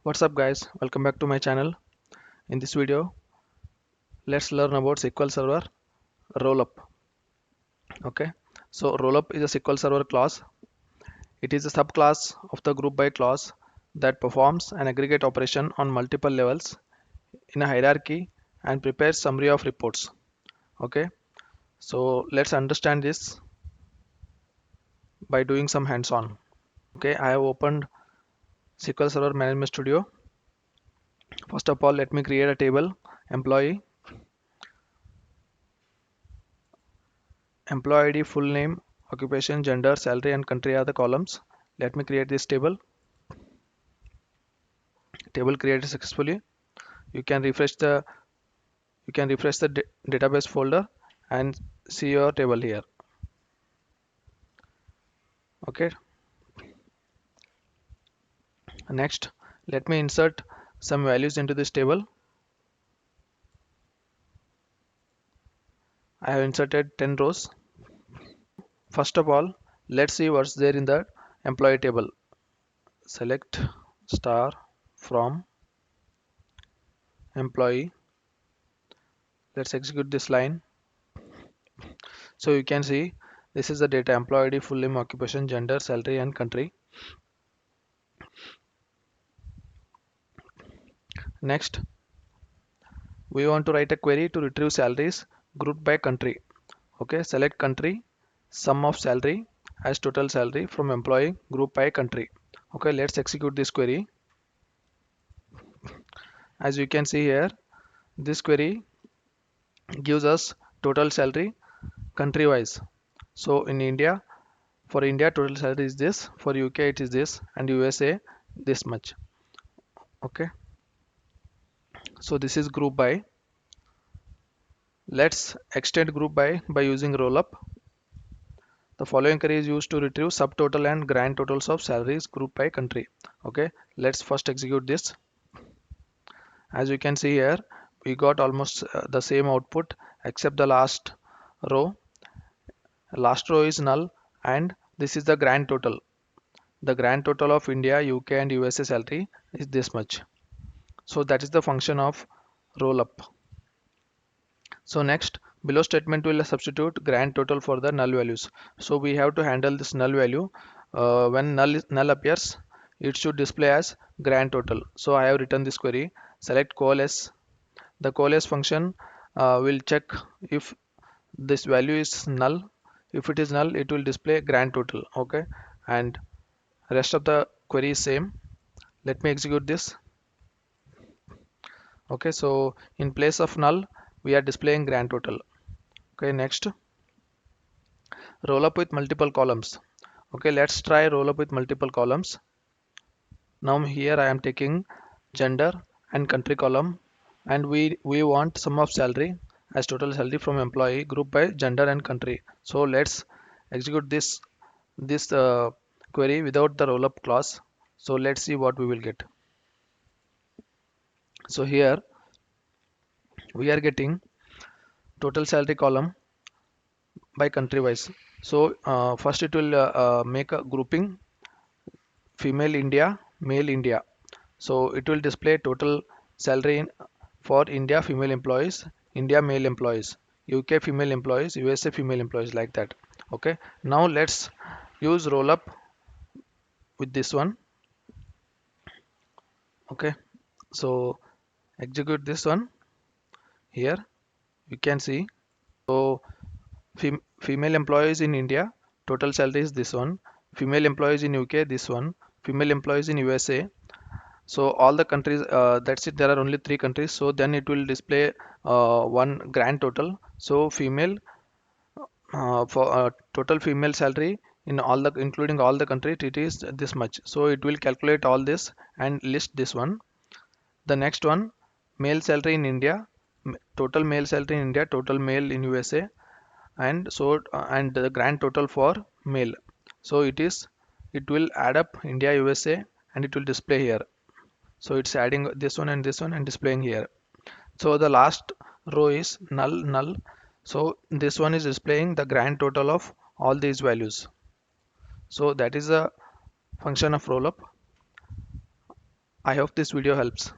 What's up guys, welcome back to my channel. In this video let's learn about SQL Server rollup. Okay, so rollup is a SQL Server class. It is a subclass of the group by class that performs an aggregate operation on multiple levels in a hierarchy and prepares summary of reports. Okay, so let's understand this by doing some hands-on. Okay, I have opened SQL Server Management Studio. First of all, let me create a table. Employee Employee ID, full name, occupation, gender, salary, and country are the columns. Let me create this table. Table created successfully. You can refresh the database folder and see your table here. Okay. Next, let me insert some values into this table. I have inserted 10 rows. First of all, let's see what's there in the employee table. Select star from employee. Let's execute this line. So you can see this is the data: employee ID, full name, occupation, gender, salary, and country. Next, we want to write a query to retrieve salaries grouped by country. Okay, select country, sum of salary as total salary from employee group by country. Okay, let's execute this query. As you can see here, this query gives us total salary country wise. So in India, for India total salary is this, for UK it is this, and USA this much. Okay, so this is group by. Let's extend group by using rollup. The following query is used to retrieve subtotal and grand totals of salaries grouped by country. Okay, let's first execute this. As you can see here, we got almost the same output except the last row. Last row is null, and this is the grand total. The grand total of India, UK, and USA salary is this much. So that is the function of rollup. So next, below statement will substitute grand total for the null values. So we have to handle this null value. When null appears, it should display as grand total. So I have written this query. Select coalesce. The coalesce function will check if this value is null. If it is null, it will display grand total. Okay, and rest of the query is same. Let me execute this. Okay, so in place of null, we are displaying grand total. Okay, next, roll up with multiple columns. Okay, let's try roll up with multiple columns. Now here I am taking gender and country column, and we want sum of salary as total salary from employee group by gender and country. So let's execute this query without the roll up clause. So let's see what we will get. So here we are getting total salary column by country wise. So first it will make a grouping: female India, male India. So it will display total salary for India female employees, India male employees, UK female employees, USA female employees, like that. Okay, now let's use roll up with this one. Okay, so execute this one. Here you can see, so female employees in India, total salary is this one. Female employees in UK, this one. Female employees in USA. So all the countries, that's it. There are only 3 countries. So then it will display one grand total. So female, for total female salary in all the, including all the countries, it is this much. So it will calculate all this and list this one. The next one, male salary in India, total male salary in India, total male in USA, and so and the grand total for male. So it will add up India, USA, and it will display here. So it's adding this one and displaying here. So the last row is null. So this one is displaying the grand total of all these values. So that is a function of rollup. I hope this video helps.